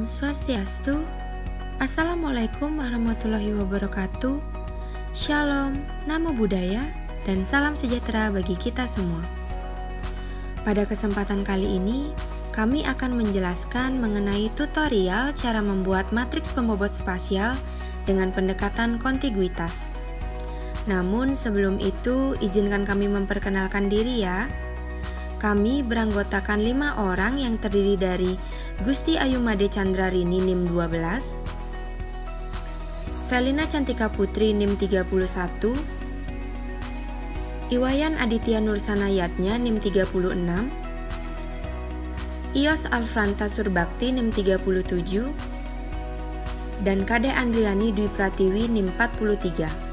Swastiastu. Assalamualaikum warahmatullahi wabarakatuh. Shalom, namo buddhaya, dan salam sejahtera bagi kita semua. Pada kesempatan kali ini, kami akan menjelaskan mengenai tutorial cara membuat matriks pembobot spasial dengan pendekatan kontiguitas. Namun sebelum itu, izinkan kami memperkenalkan diri ya. Kami beranggotakan 5 orang yang terdiri dari Gusti Ayumade Chandrarini NIM 12, Felina Cantika Putri NIM 31, Iwayan Aditya Nursana Yatnya NIM 36, Ios Alfranta Surbakti NIM 37, dan Kade Andriani Dwi Pratiwi NIM 43.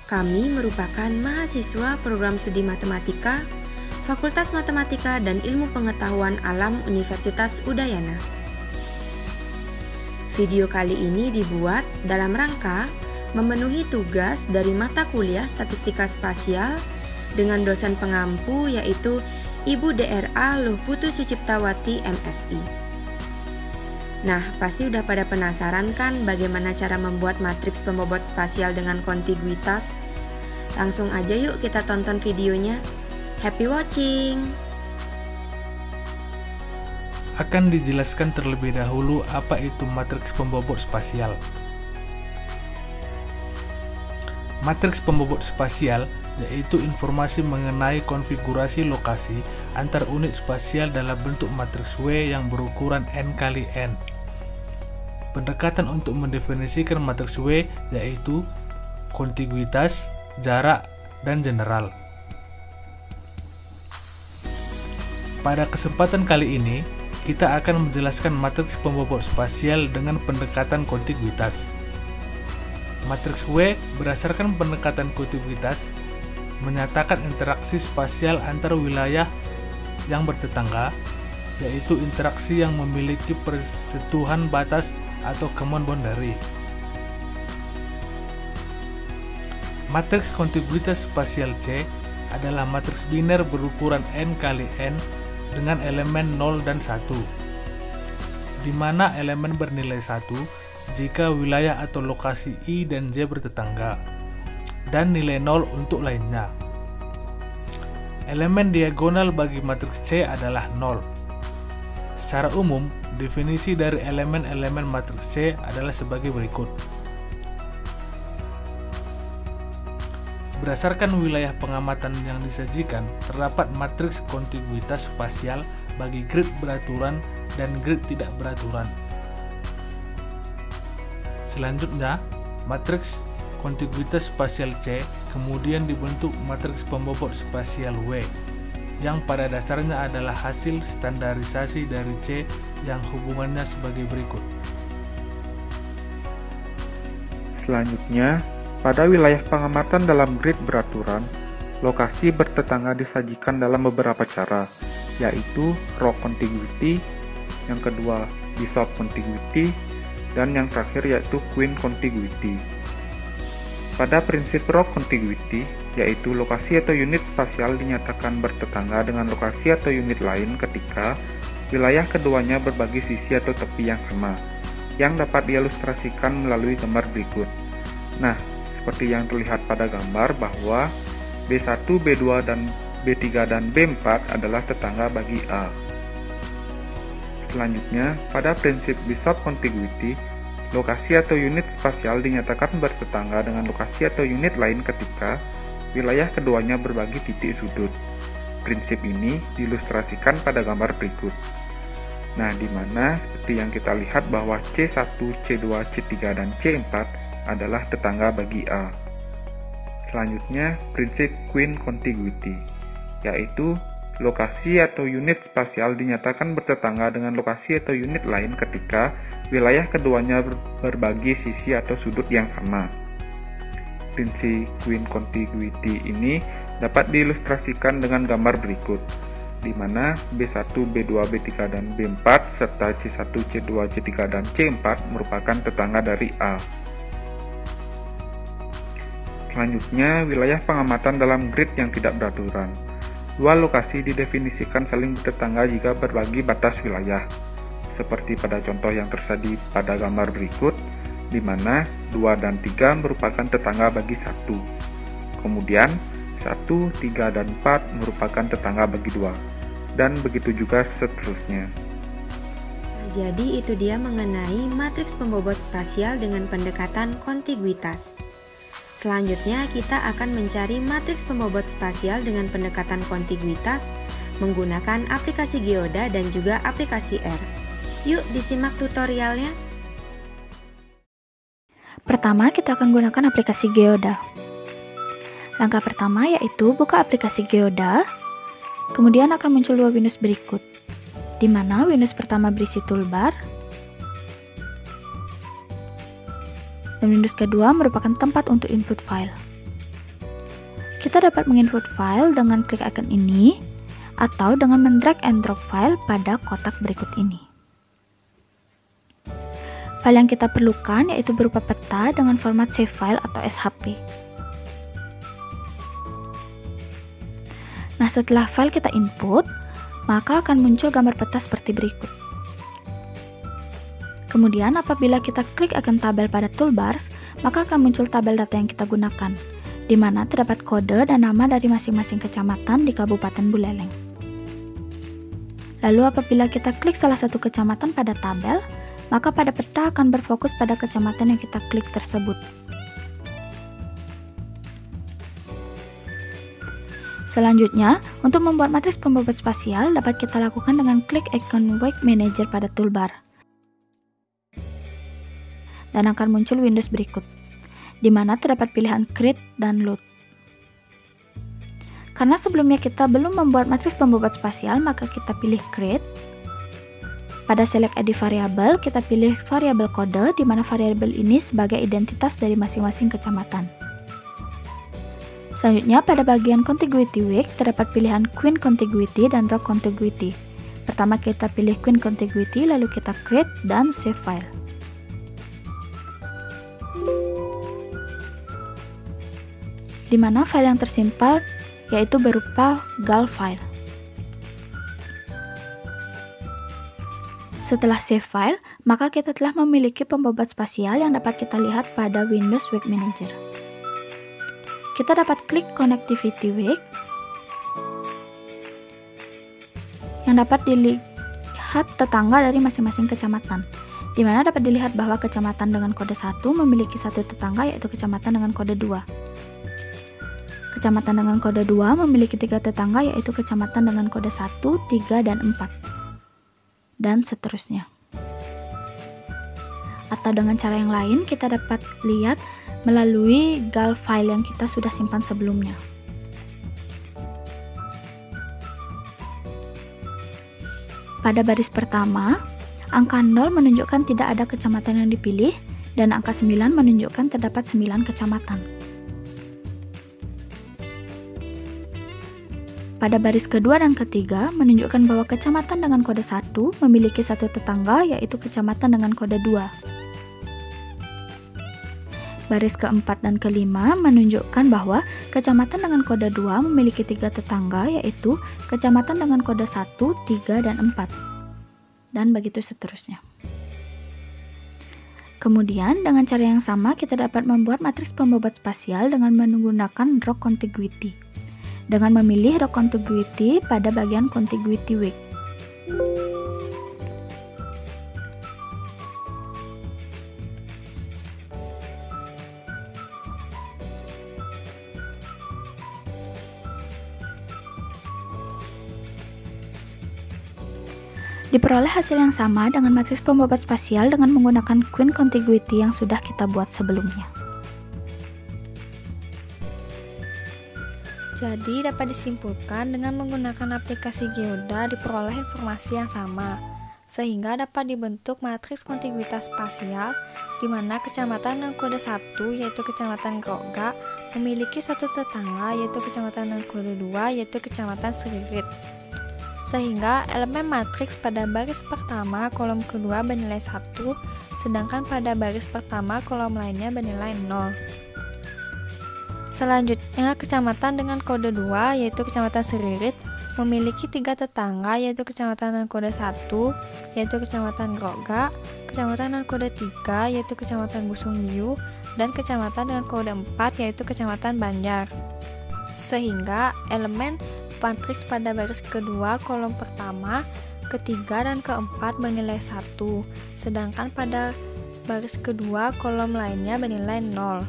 Kami merupakan mahasiswa program studi matematika, Fakultas Matematika dan Ilmu Pengetahuan Alam Universitas Udayana. Video kali ini dibuat dalam rangka memenuhi tugas dari mata kuliah Statistika Spasial dengan dosen pengampu yaitu Ibu DRA Luh Putu Suciptawati MSI. Nah, pasti udah pada penasaran kan bagaimana cara membuat matriks pembobot spasial dengan kontiguitas? Langsung aja yuk kita tonton videonya. Happy watching! Akan dijelaskan terlebih dahulu apa itu matriks pembobot spasial. Matriks pembobot spasial yaitu informasi mengenai konfigurasi lokasi antar unit spasial dalam bentuk matriks W yang berukuran N kali N. Pendekatan untuk mendefinisikan matriks W yaitu kontiguitas, jarak, dan general. Pada kesempatan kali ini, kita akan menjelaskan matriks pembobot spasial dengan pendekatan kontiguitas. Matriks W berdasarkan pendekatan kontiguitas menyatakan interaksi spasial antar wilayah yang bertetangga, yaitu interaksi yang memiliki persetujuan batas atau common boundary. Matriks kontiguitas spasial C adalah matriks biner berukuran N kali N dengan elemen 0 dan 1, di mana elemen bernilai 1 jika wilayah atau lokasi I dan J bertetangga, dan nilai 0 untuk lainnya. Elemen diagonal bagi matriks C adalah 0. Secara umum, definisi dari elemen-elemen matriks C adalah sebagai berikut. Berdasarkan wilayah pengamatan yang disajikan, terdapat matriks kontiguitas spasial bagi grid beraturan dan grid tidak beraturan. Selanjutnya, matriks kontiguitas spasial C kemudian dibentuk matriks pembobot spasial W, yang pada dasarnya adalah hasil standarisasi dari C yang hubungannya sebagai berikut. Selanjutnya, pada wilayah pengamatan dalam grid beraturan, lokasi bertetangga disajikan dalam beberapa cara, yaitu row contiguity, yang kedua bishop contiguity, dan yang terakhir yaitu queen contiguity. Pada prinsip row contiguity, yaitu lokasi atau unit spasial dinyatakan bertetangga dengan lokasi atau unit lain ketika wilayah keduanya berbagi sisi atau tepi yang sama, yang dapat diilustrasikan melalui gambar berikut. Nah, seperti yang terlihat pada gambar bahwa B1, B2, dan B3 dan B4 adalah tetangga bagi A. Selanjutnya, pada prinsip bishop contiguity, lokasi atau unit spasial dinyatakan bertetangga dengan lokasi atau unit lain ketika wilayah keduanya berbagi titik sudut. Prinsip ini diilustrasikan pada gambar berikut. Nah, di mana seperti yang kita lihat bahwa C1, C2, C3, dan C4 adalah tetangga bagi A. Selanjutnya, prinsip queen contiguity, yaitu lokasi atau unit spasial dinyatakan bertetangga dengan lokasi atau unit lain ketika wilayah keduanya berbagi sisi atau sudut yang sama. Prinsip queen contiguity ini dapat diilustrasikan dengan gambar berikut, di mana B1, B2, B3, dan B4 serta C1, C2, C3, dan C4 merupakan tetangga dari A. Selanjutnya, wilayah pengamatan dalam grid yang tidak beraturan. Dua lokasi didefinisikan saling bertetangga jika berbagi batas wilayah. seperti pada contoh yang tersaji pada gambar berikut, di mana 2 dan 3 merupakan tetangga bagi 1. Kemudian 1, 3, dan 4 merupakan tetangga bagi 2, dan begitu juga seterusnya. Jadi itu dia mengenai matriks pembobot spasial dengan pendekatan kontiguitas. Selanjutnya kita akan mencari matriks pembobot spasial dengan pendekatan kontiguitas menggunakan aplikasi Geoda dan juga aplikasi R. Yuk disimak tutorialnya. Pertama kita akan gunakan aplikasi Geoda. Langkah pertama yaitu buka aplikasi Geoda, kemudian akan muncul 2 Windows berikut, di mana Windows pertama berisi toolbar, dan Windows kedua merupakan tempat untuk input file. Kita dapat menginput file dengan klik icon ini, atau dengan mendrag and drop file pada kotak berikut ini. File yang kita perlukan yaitu berupa peta dengan format save file atau SHP. Nah, setelah file kita input, maka akan muncul gambar peta seperti berikut. Kemudian apabila kita klik icon tabel pada toolbars, maka akan muncul tabel data yang kita gunakan, di mana terdapat kode dan nama dari masing-masing kecamatan di Kabupaten Buleleng. Lalu apabila kita klik salah satu kecamatan pada tabel, maka pada peta akan berfokus pada kecamatan yang kita klik tersebut. Selanjutnya, untuk membuat matriks pembobot spasial dapat kita lakukan dengan klik icon Wake Manager pada toolbar. Dan akan muncul Windows berikut, di mana terdapat pilihan Create dan Load. Karena sebelumnya kita belum membuat matriks pembobot spasial, maka kita pilih Create. Pada Select Edit Variable, kita pilih variabel kode, di mana variabel ini sebagai identitas dari masing-masing kecamatan. Selanjutnya, pada bagian Contiguity Week, terdapat pilihan Queen Contiguity dan Row Contiguity. Pertama kita pilih Queen Contiguity, lalu kita Create dan Save File. Di mana file yang tersimpan yaitu berupa GAL file. Setelah save file, maka kita telah memiliki pembobot spasial yang dapat kita lihat pada Windows Wake Manager. Kita dapat klik Connectivity Wake yang dapat dilihat tetangga dari masing-masing kecamatan, di mana dapat dilihat bahwa kecamatan dengan kode 1 memiliki satu tetangga yaitu kecamatan dengan kode 2. Kecamatan dengan kode 2 memiliki 3 tetangga yaitu kecamatan dengan kode 1, 3, dan 4. Dan seterusnya. Atau dengan cara yang lain, kita dapat lihat melalui GAL file yang kita sudah simpan sebelumnya. Pada baris pertama, angka 0 menunjukkan tidak ada kecamatan yang dipilih, dan angka 9 menunjukkan terdapat 9 kecamatan. Pada baris kedua dan ketiga, menunjukkan bahwa kecamatan dengan kode 1 memiliki satu tetangga, yaitu kecamatan dengan kode 2. Baris keempat dan kelima menunjukkan bahwa kecamatan dengan kode 2 memiliki 3 tetangga, yaitu kecamatan dengan kode 1, 3, dan 4. Dan begitu seterusnya. Kemudian, dengan cara yang sama, kita dapat membuat matriks pembobot spasial dengan menggunakan Row Contiguity, dengan memilih Row Contiguity pada bagian Contiguity Week. Diperoleh hasil yang sama dengan matriks pembobot spasial dengan menggunakan Queen Contiguity yang sudah kita buat sebelumnya. Jadi dapat disimpulkan dengan menggunakan aplikasi Geoda diperoleh informasi yang sama, sehingga dapat dibentuk matriks kontiguitas spasial di mana kecamatan dengan kode 1 yaitu kecamatan Groga memiliki satu tetangga yaitu kecamatan dengan kode 2 yaitu kecamatan Seririt. Sehingga elemen matriks pada baris pertama kolom kedua bernilai 1, sedangkan pada baris pertama kolom lainnya bernilai 0. Selanjutnya, kecamatan dengan kode 2 yaitu Kecamatan Seririt memiliki 3 tetangga yaitu kecamatan dengan kode 1 yaitu Kecamatan Grogak, kecamatan dengan kode 3 yaitu Kecamatan Busungbiu, dan kecamatan dengan kode 4 yaitu Kecamatan Banjar. Sehingga elemen matriks pada baris kedua kolom pertama, ketiga, dan keempat bernilai 1, sedangkan pada baris kedua kolom lainnya bernilai 0.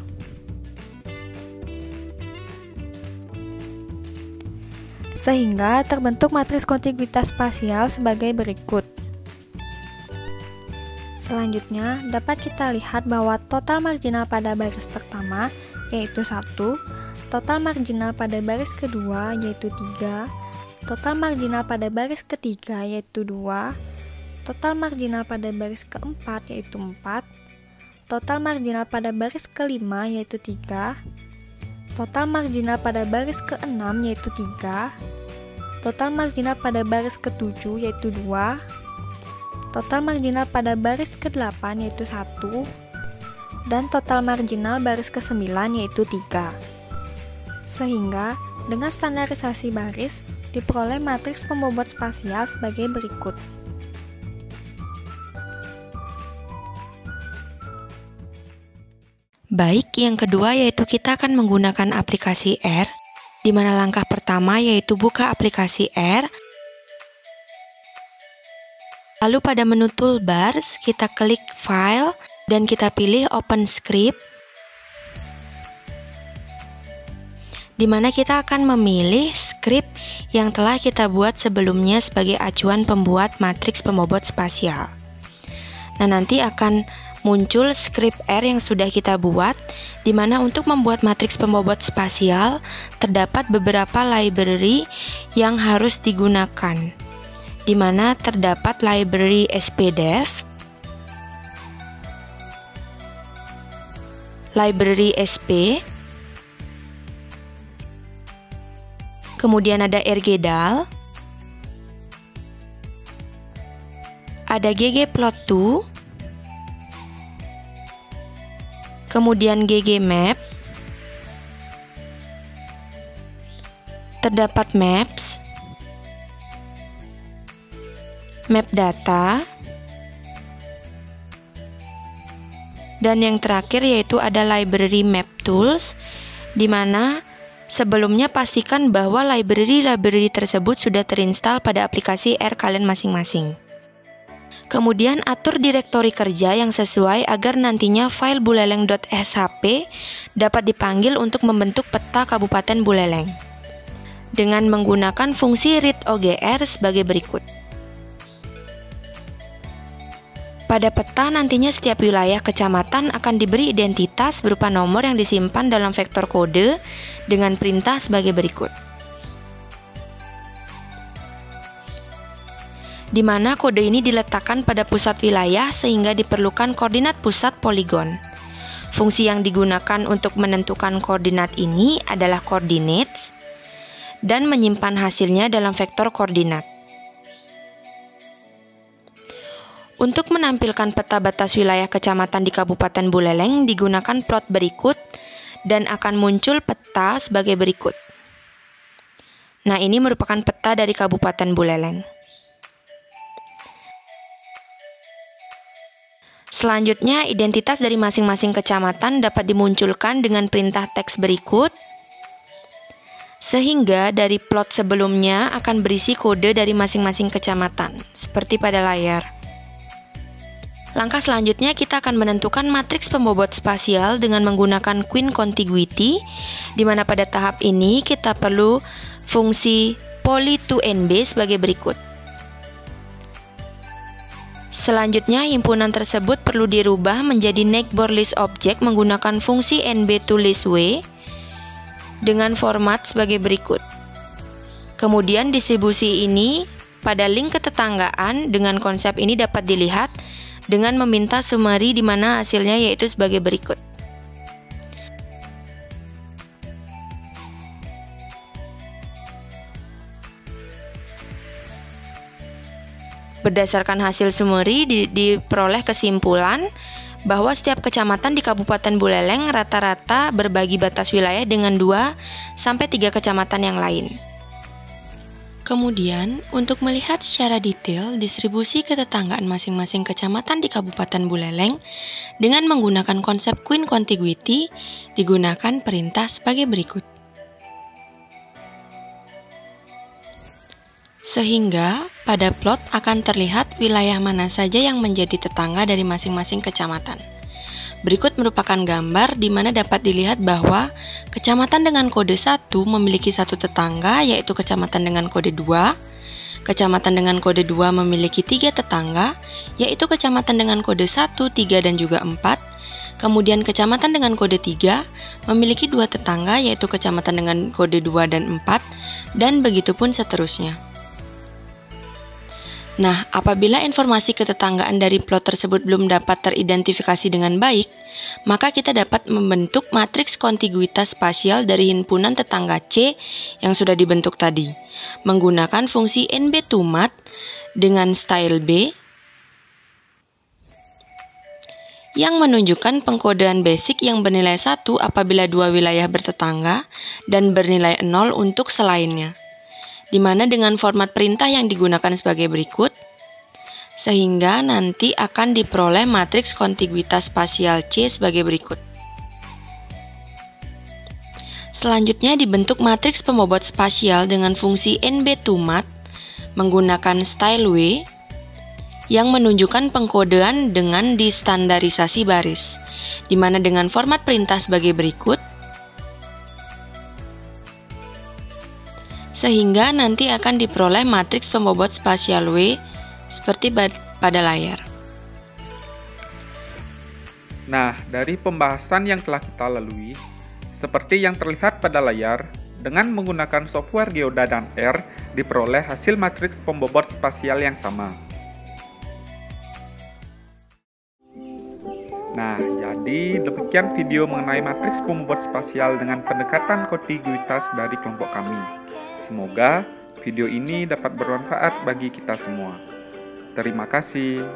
Sehingga terbentuk matriks kontiguitas spasial sebagai berikut. Selanjutnya, dapat kita lihat bahwa total marginal pada baris pertama yaitu 1, total marginal pada baris kedua yaitu 3, total marginal pada baris ketiga yaitu 2, total marginal pada baris keempat yaitu 4, total marginal pada baris kelima yaitu 3, total marginal pada baris ke-6 yaitu 3, total marginal pada baris ke-7 yaitu 2, total marginal pada baris ke-8 yaitu 1, dan total marginal baris ke-9 yaitu 3. Sehingga dengan standarisasi baris diperoleh matriks pembobot spasial sebagai berikut. Baik, yang kedua yaitu kita akan menggunakan aplikasi R, di mana langkah pertama yaitu buka aplikasi R. Lalu pada menu toolbars, kita klik File, dan kita pilih Open Script, di mana kita akan memilih script yang telah kita buat sebelumnya sebagai acuan pembuat matriks pembobot spasial. Nah, nanti akan muncul script R yang sudah kita buat, di mana untuk membuat matriks pembobot spasial terdapat beberapa library yang harus digunakan, di mana terdapat library SPDEF, library SP, kemudian ada RGDAL, ada ggplot2, kemudian ggmap, terdapat maps, map data, dan yang terakhir yaitu ada library map tools, di mana sebelumnya pastikan bahwa library tersebut sudah terinstall pada aplikasi R kalian masing-masing. Kemudian atur direktori kerja yang sesuai agar nantinya file buleleng.shp dapat dipanggil untuk membentuk peta Kabupaten Buleleng dengan menggunakan fungsi read_ogr sebagai berikut. Pada peta nantinya setiap wilayah kecamatan akan diberi identitas berupa nomor yang disimpan dalam vektor kode dengan perintah sebagai berikut. Di mana kode ini diletakkan pada pusat wilayah sehingga diperlukan koordinat pusat poligon. Fungsi yang digunakan untuk menentukan koordinat ini adalah coordinates dan menyimpan hasilnya dalam vektor koordinat. Untuk menampilkan peta batas wilayah kecamatan di Kabupaten Buleleng digunakan plot berikut dan akan muncul peta sebagai berikut. Nah, ini merupakan peta dari Kabupaten Buleleng. Selanjutnya, identitas dari masing-masing kecamatan dapat dimunculkan dengan perintah teks berikut, sehingga dari plot sebelumnya akan berisi kode dari masing-masing kecamatan, seperti pada layar. Langkah selanjutnya kita akan menentukan matriks pembobot spasial dengan menggunakan Queen Contiguity, di mana pada tahap ini kita perlu fungsi poly2nb sebagai berikut. Selanjutnya, himpunan tersebut perlu dirubah menjadi neighbor list object menggunakan fungsi nb2listw dengan format sebagai berikut. Kemudian distribusi ini pada link ketetanggaan dengan konsep ini dapat dilihat dengan meminta summary di mana hasilnya yaitu sebagai berikut. Berdasarkan hasil summary diperoleh kesimpulan bahwa setiap kecamatan di Kabupaten Buleleng rata-rata berbagi batas wilayah dengan 2-3 kecamatan yang lain. Kemudian, untuk melihat secara detail distribusi ketetanggaan masing-masing kecamatan di Kabupaten Buleleng dengan menggunakan konsep Queen Contiguity, digunakan perintah sebagai berikut. Sehingga, pada plot akan terlihat wilayah mana saja yang menjadi tetangga dari masing-masing kecamatan. Berikut merupakan gambar di mana dapat dilihat bahwa kecamatan dengan kode 1 memiliki satu tetangga, yaitu kecamatan dengan kode 2. Kecamatan dengan kode 2 memiliki 3 tetangga, yaitu kecamatan dengan kode 1, 3, dan juga 4. Kemudian kecamatan dengan kode 3 memiliki 2 tetangga, yaitu kecamatan dengan kode 2 dan 4, dan begitu pun seterusnya. Nah, apabila informasi ketetanggaan dari plot tersebut belum dapat teridentifikasi dengan baik, maka kita dapat membentuk matriks kontiguitas spasial dari himpunan tetangga C yang sudah dibentuk tadi, menggunakan fungsi NB2mat dengan style B yang menunjukkan pengkodean basic yang bernilai 1 apabila 2 wilayah bertetangga dan bernilai 0 untuk selainnya, di mana dengan format perintah yang digunakan sebagai berikut, sehingga nanti akan diperoleh matriks kontiguitas spasial C sebagai berikut. Selanjutnya dibentuk matriks pembobot spasial dengan fungsi NB2mat menggunakan style W yang menunjukkan pengkodean dengan distandarisasi baris, di mana dengan format perintah sebagai berikut, sehingga nanti akan diperoleh matriks pembobot spasial W seperti pada layar. Nah, dari pembahasan yang telah kita lalui, seperti yang terlihat pada layar, dengan menggunakan software Geoda dan R, diperoleh hasil matriks pembobot spasial yang sama. Nah, jadi demikian video mengenai matriks pembobot spasial dengan pendekatan kontiguitas dari kelompok kami. Semoga video ini dapat bermanfaat bagi kita semua. Terima kasih.